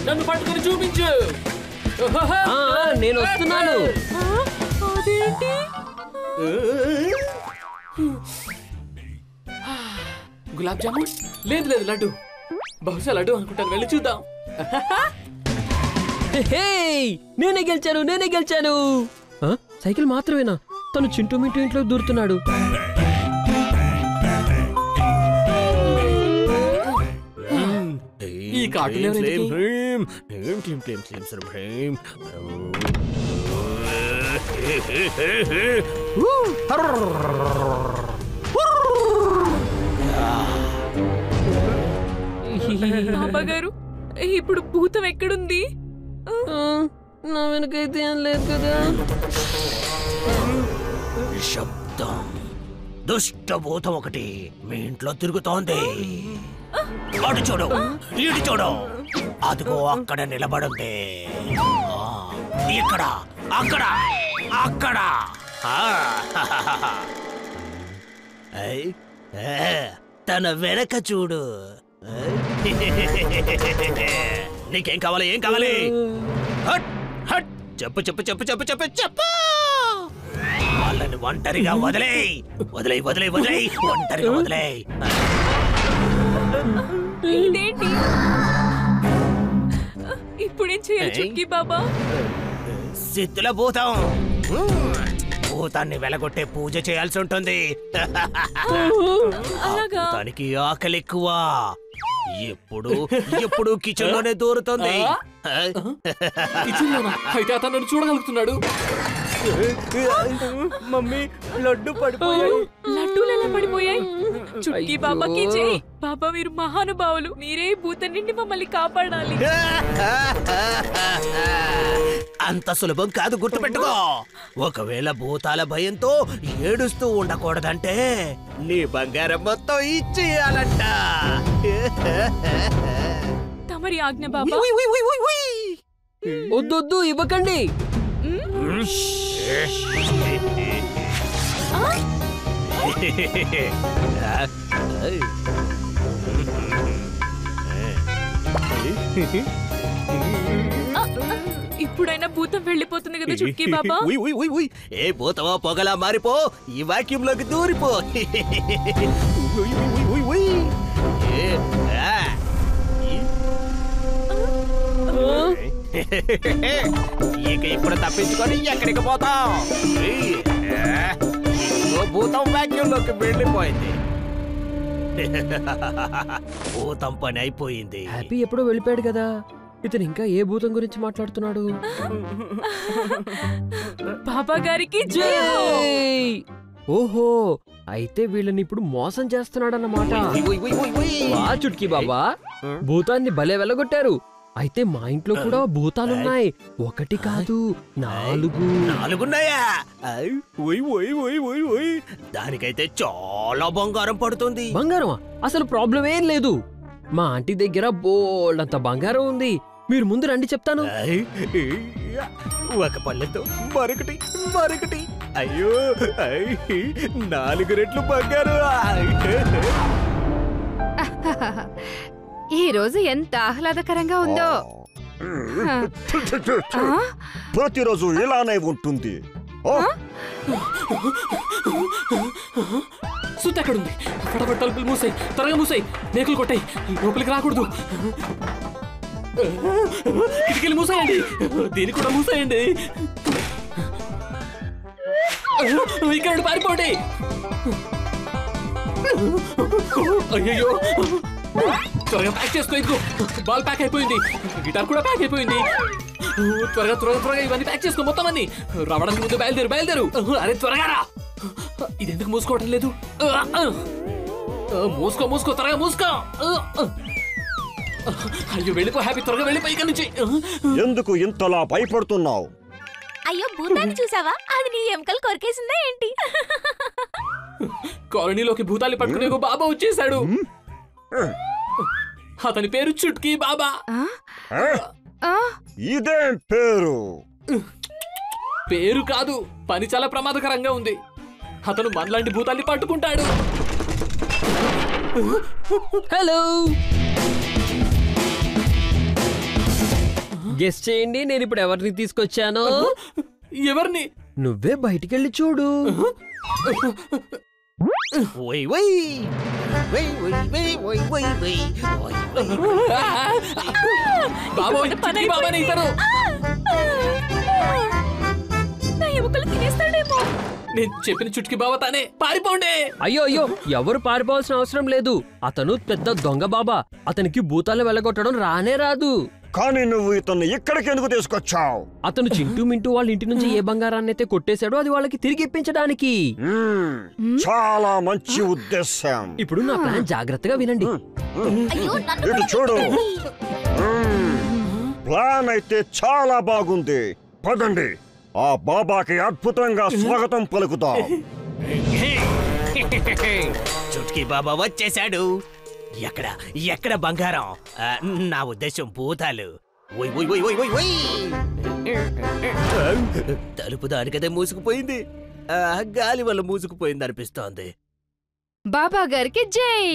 నన్ను పట్టుకుని చూపించు. నేను వస్తున్నాను. అదేంటి? గులాబ్ జామున్ లేదు లేదు లడ్డు. బహుశా లడ్డు అనుకుంటాను, వెళ్ళి చూద్దాం. నేనే గెలిచాను. సైకిల్ మాత్రమేనా? తను చింటూ మింటూ ఇంట్లో దూరుతున్నాడు. ఈ కార్టూన్ బాబాగారు, ఇప్పుడు భూతం ఎక్కడుంది? నా వెనకైతే ఏం లేదు కదా. శబ్దం. దుష్టభూతం ఒకటి మీ ఇంట్లో తిరుగుతోంది. అటు చూడు, ఇటు చూడు, అదిగో అక్కడ నిలబడుంది. ఇక్కడ, అక్కడ, అక్కడ. తన వెనక చూడు. నీకేం కావాలి? ఏం కావాలి? హట్ హట్ చెప్పు చెప్పు చెప్పు చెప్పు చెప్పు చెప్పు. వాళ్ళని ఒంటరిగా వదిలేయ్, వదిలేయ్ వదిలేయ్ వదిలేయ్, ఒంటరిగా వదిలేయ్. ఇదేంటి? ఇప్పుడేం చేయాలి చుట్కీ బాబా? సిద్ధుల భూతం. భూతాన్ని వెలగొట్టే పూజ చేయాల్సి ఉంటుంది. దానికి ఆకలి ఎక్కువ. ఎప్పుడు ఎప్పుడు కిచెన్ లోనే దూరుతుంది. అయితే అతను నన్ను చూడగలుగుతున్నాడు. మమ్మీ, లడ్డు పడిపోయాయి. లడ్డూలు ఎలా పడిపోయాయి? చుట్కీ బాబాకి జై. బాబా మీరు మహానుభావులు. మీరే భూతం నుండి మమ్మల్ని కాపాడాలి. అంత సులభం కాదు, గుర్తుపెట్టుకో. ఒకవేళ భూతాల భయంతో ఏడుస్తూ ఉండకూడదంటే నీ బంగారం మొత్తం ఇచ్చేయాలంట. తమరి ఆజ్ఞ బాబా. వద్దొద్దు, ఇవ్వకండి. ఇప్పుడైనా భూతం వెళ్ళిపోతుంది కదా చుట్కీ బాబా. ఏ భూతమో పొగలా మారిపో, ఈ వాక్యూమ్ లోకి దూరిపో. ఇక ఇప్పుడు తప్పించుకొని ఎక్కడికి పోతాం? భూతం వాక్యూమ్ లోకి వెళ్ళిపోయింది. భూతం పని అయిపోయింది. హ్యాపీ ఎప్పుడో వెళ్ళిపోయాడు కదా. ఇతను ఇంకా ఏ భూతం గురించి మాట్లాడుతున్నాడు? బాబా గారికి జై. ఓహో, అయితే వీళ్ళని ఇప్పుడు మోసం చేస్తున్నాడన్నమాట. చుట్కీ బాబా, భూతాన్ని భలే వెళ్ళగొట్టారు. అయితే మా ఇంట్లో కూడా భూతాలున్నాయి. ఒకటి కాదు, 4. 4ఉన్నాయా? దానికైతే చాలా బంగారం పడుతుంది. బంగారమా? అసలు ప్రాబ్లం ఏం లేదు. మా ఆంటీ దగ్గర బోల్డంత బంగారం ఉంది. మీరు ముందు రండి, చెప్తాను. ఒక పళ్ళెతో మరొకటి మరొకటి. అయ్యో, 4 రెట్లు బంగారం. ఈ రోజు ఎంత ఆహ్లాదకరంగా ఉందో. ప్రతిరోజు ఇలానే ఉంటుంది. సుత్తి ఎక్కడుంది? ఫటాఫట్ తలుపులు మూసాయి, త్వరగా మూసాయి. మేకులు కొట్టాయి, లోపలికి రాకూడదు. కిటికీలు మూసాయండి, దీన్ని కూడా మూసాయండి. ఇక్కడ పారిపోండి. అయ్యో, త్వరగా ప్యాక్ చేసుకో. ఇదిగో బాల్ ప్యాక్ అయిపోయింది, గిటార్ కూడా ప్యాక్ అయిపోయింది. త్వరగా త్వరగా త్వరగా ఇవన్నీ ప్యాక్ చేసుకో, మొత్తం అన్ని. రావడానికి ముందు బయలుదేరు. అరే త్వరగా రా. ఇది ఎందుకు మూసుకోవటం లేదు? మూసుకో, త్వరగా మూసుకో. అయ్యో, వెళ్ళిపో హ్యాపీ, త్వరగా వెళ్ళిపో ఇక్కడి నుంచి. ఎందుకు ఇంతలా భయపడుతున్నావు? అయ్యో, భూతాన్ని చూసావా? అది నీ ఎముకలు కొరికేసిందా ఏంటి? కాలనీలోకి భూతాన్ని పట్టుకునే బాబా వచ్చేసాడు. అతని పేరు చుట్కీ బాబా. ఇదేం పేరు? పేరు కాదు, పని చాలా ప్రమాదకరంగా ఉంది. అతను మనలాంటి భూతాన్ని పట్టుకుంటాడు. హలో, గెస్ చేయండి నేను ఇప్పుడు ఎవరిని తీసుకొచ్చాను. ఎవరిని? నువ్వే బయటికెళ్ళి చూడు. ఓయ్ ఓయ్ ఓయ్ ఓయ్ ఓయ్ ఓయ్ ఓయ్ ఓయ్ బాబోయ్, చుట్కీ బాబానే ఇతను. నా ఎముకలు తినేస్తాడేమో. నేను చెప్పిన చుట్కీ బాబా తానే. పారిపోండి. అయ్యో అయ్యో, ఎవరు పారిపోవాల్సిన అవసరం లేదు. అతను పెద్ద దొంగ బాబా. అతనికి భూతాలను వెళ్ళగొట్టడం రానే రాదు. కానీ నువ్వు ఇతన్ని ఇక్కడికి ఎందుకు తీసుకొచ్చావు? అతను చింటూ మింటూ వాళ్ళ ఇంటి నుంచి ఏ బంగారాన్ని అయితే కొట్టేశాడో అది వాళ్ళకి తిరిగి ఇప్పించడానికి. చాలా మంచి ఉద్దేశం. ఇప్పుడు నా ప్లాన్ జాగ్రత్తగా వినండి. అయ్యో నన్ను ఇటు చూడు. ప్లాన్ అయితే చాలా బాగుంది. పదండి, ఆ బాబాకి అద్భుతంగా స్వాగతం పలుకుతాం. చుట్కీ బాబా వచ్చేశాడు. ఎక్కడ ఎక్కడ బంగారం? నా ఉద్దేశం భూతాలు. ఓయ్ ఓయ్ ఓయ్ ఓయ్ ఓయ్ ఓయ్. తలుపు దానికదే మూసుకుపోయింది. గాలి వల్ల మూసుకుపోయింది అనిపిస్తోంది. బాబా గారికి జై.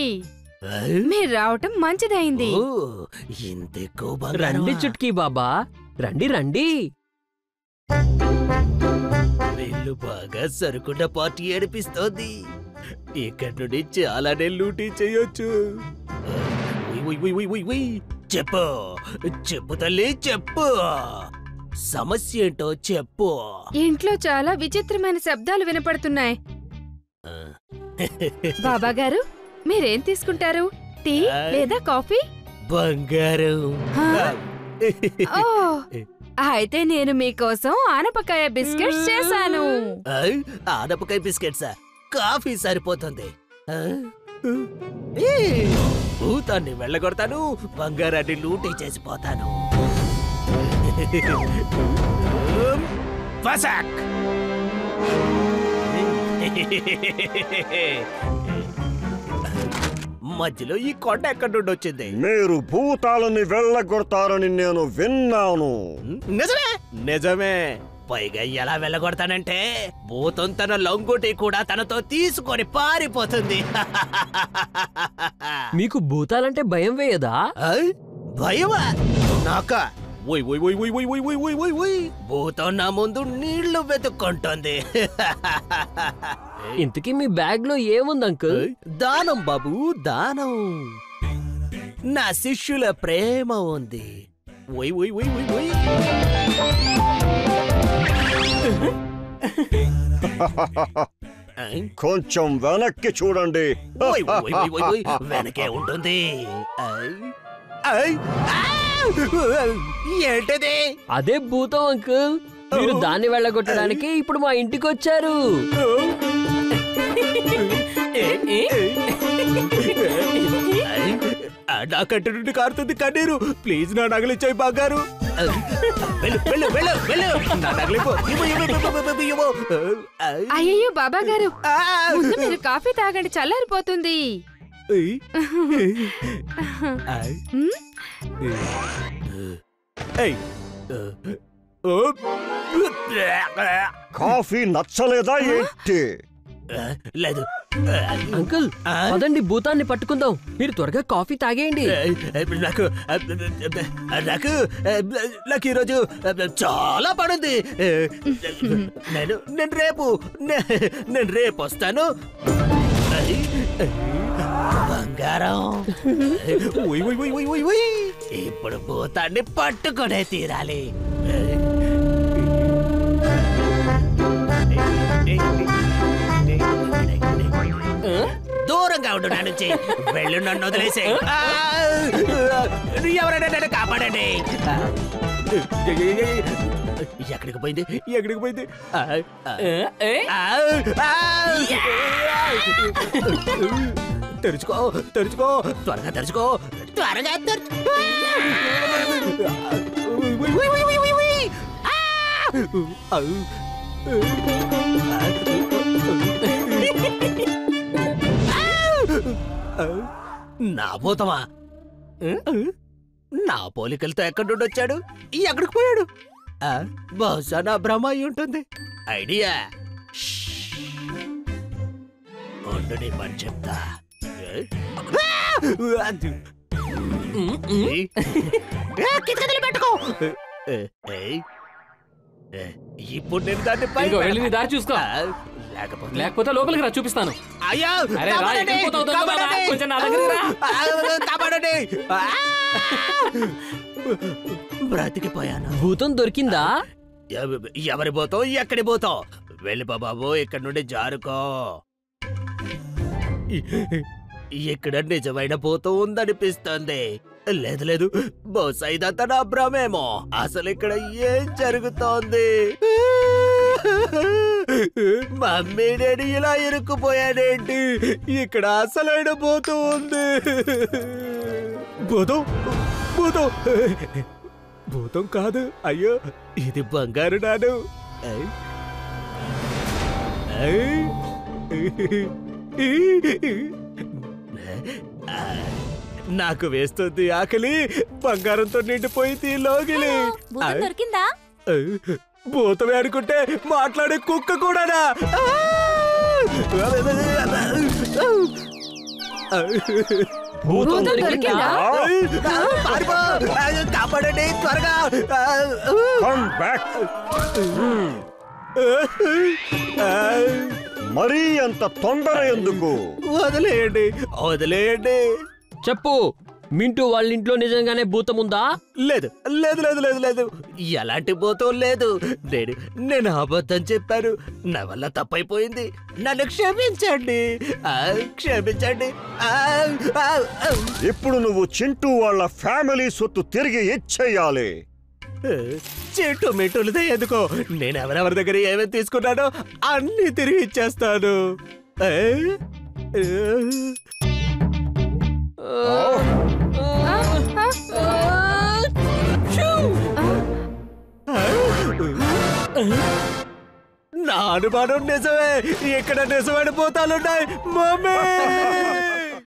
మీరు రావటం మంచిదైంది. ఓ, ఇంత ఎక్కువ బంగారం. రండి చుట్కీ బాబా, రండి రండి. వీళ్ళు బాగా సరుకున్న పార్టీ ఏడిపిస్తోంది. ఇక్కడి నుండి చాలానే లూటీ చేయొచ్చు. చెప్పు చెప్పు తల్లి, చెప్పు. సమస్య ఏంటో చెప్పు. ఇంట్లో చాలా విచిత్రమైన శబ్దాలు వినపడుతున్నాయి. బాబా గారు, మీరేం తీసుకుంటారు? టీ లేదా కాఫీ? బంగారం. ఓ, అయితే నేను మీకోసం ఆనపకాయ బిస్కెట్స్ చేశాను. ఆనపకాయ బిస్కెట్సా? కాఫీ సరిపోతుంది. భూతాన్ని వెళ్ళగొడతాను, బంగారాన్ని లూటీ చేసిపోతాను. ఫసాక్. మధ్యలో ఈ కొండ ఎక్కడి నుండి వచ్చింది? మీరు భూతాలని వెళ్ళగొడతారని నేను విన్నాను. నిజమే నిజమే. పైగా ఎలా వెళ్ళగొడతానంటే భూతం తన లొంగుటి కూడా తనతో తీసుకొని పారిపోతుంది. మీకు భూతాలంటే భయం వేయదా? భయమా నాక? ఓయ్ ఓయ్ ఓయ్ ఓయ్ ఓయ్ ఓయ్ ఓయ్ ఓయ్ ఓయ్ ఓయ్. భూతం నా ముందు నీళ్లు వెతుక్కుంటోంది. ఇంతకీ మీ బ్యాగ్ లో ఏముంది అంకుల్? దానం బాబు, దానం. నా శిష్యుల ప్రేమ ఉంది. ఓయ్ ఓయ్ ఓయ్ ఓయ్ ఓయ్. కొంచెం వెనక్కి చూడండి. ఓయ్ ఓయ్ ఓయ్ ఓయ్ ఓయ్. వెనకే ఉంటుంది. ఏంటది? అదే భూతం అంకుల్. మీరు దాన్ని వెళ్ళగొట్టడానికి ఇప్పుడు మా ఇంటికి వచ్చారు. నా కంటి నుండి కారుతుంది కన్నీరు. ప్లీజ్ నా నగలిచ్చాయి బంగారు. అయ్యో బాబా గారు, ముందు మీరు కాఫీ తాగండి, చల్లారిపోతుంది. కాఫీ నచ్చలేదా ఏంటి? లేదు అంకుల్, పదండి భూతాన్ని పట్టుకుందాం. మీరు త్వరగా కాఫీ తాగేయండి. నాకు నాకు నాకు ఈరోజు చాలా పడుంది. నేను రేపు వస్తాను. బంగారం. ఇప్పుడు భూతాన్ని పట్టుకునే తీరాలి. దూరంగా ఉండు నా నుంచి. వెళ్ళు, నన్ను వదిలేసే. ఎవరైనా నన్ను కాపాడండి. ఎక్కడికి పోయింది? ఎక్కడికి పోయింది? తెరుచుకో, తెరుచుకో, త్వరగా తెరుచుకో, త్వరగా నా భూతమా? నా పోలికలతో ఎక్కడి నుండి వచ్చాడు? ఎక్కడికి పోయాడు? బహుశా నా భ్రమ అయి ఉంటుంది. ఐడియా. ఉండు, నీ పని చెప్తా. కితకితలు పెట్టుకో. ఇప్పుడు నేను దాన్ని ఇదిగో, వెళ్ళి నీ దారి చూసుకో. లేకపోతే లేకపోతే లోపలికి రా, చూపిస్తాను. అయ్యో అరే రా, కాపాడండి, ఎక్కడికి పోతావు? దొంగ బాబా, కాపాడండి. కొంచెం నా దగ్గరికి రా. కాపాడండి. బ్రతికిపోయాను. భూతం దొరికిందా? ఎవరి పోతావు, ఎక్కడి పోతావు? వెళ్ళిపో బాబు, ఇక్కడ నుండి జారుకో. ఇక్కడ నిజమైన భూతం ఉందనిపిస్తుంది. లేదు లేదు, బహుశా ఇదంతా నా భ్రమేమో. అసలు ఇక్కడ ఏం జరుగుతోంది? మమ్మీ డాడీ ఇలా ఇరుక్కుపోయాడేంటి? ఇక్కడ అసలైన భూతం ఉంది. భూతం భూతం భూతం కాదు, అయ్యో ఇది బంగారు నాను. నాకు వేస్తుంది ఆకలి, బంగారంతో నిండిపోయింది లోగిలి. భూతం దొరికిందా? భూతమే అనుకుంటే మాట్లాడే కుక్క కూడానా? భూతం దొరికిందా? పారిపో! కాపాడండి త్వరగా. Come back. మరీ అంత తొందర ఎందుకు? వదిలేయండి వదిలేయండి. చెప్పు, మింటూ వాళ్ళ ఇంట్లో నిజంగానే భూతం ఉందా? లేదు లేదు లేదు లేదు లేదు, ఎలాంటి భూతం లేదు. నేను అబద్ధం చెప్పాను. నా వల్ల తప్పైపోయింది. నన్ను క్షమించండి, క్షమించండి. ఇప్పుడు నువ్వు చింటూ వాళ్ళ ఫ్యామిలీ సొత్తు తిరిగి ఇచ్చేయాలి. చెట్టు మెట్టులదే ఎందుకో, నేను ఎవరెవరి దగ్గర ఏమేమి తీసుకున్నానో అన్ని తిరిగి ఇచ్చేస్తాను. నా అనుమానం నిజమే, ఇక్కడ నిజమైన భూతాలున్నాయి. మమ్మీ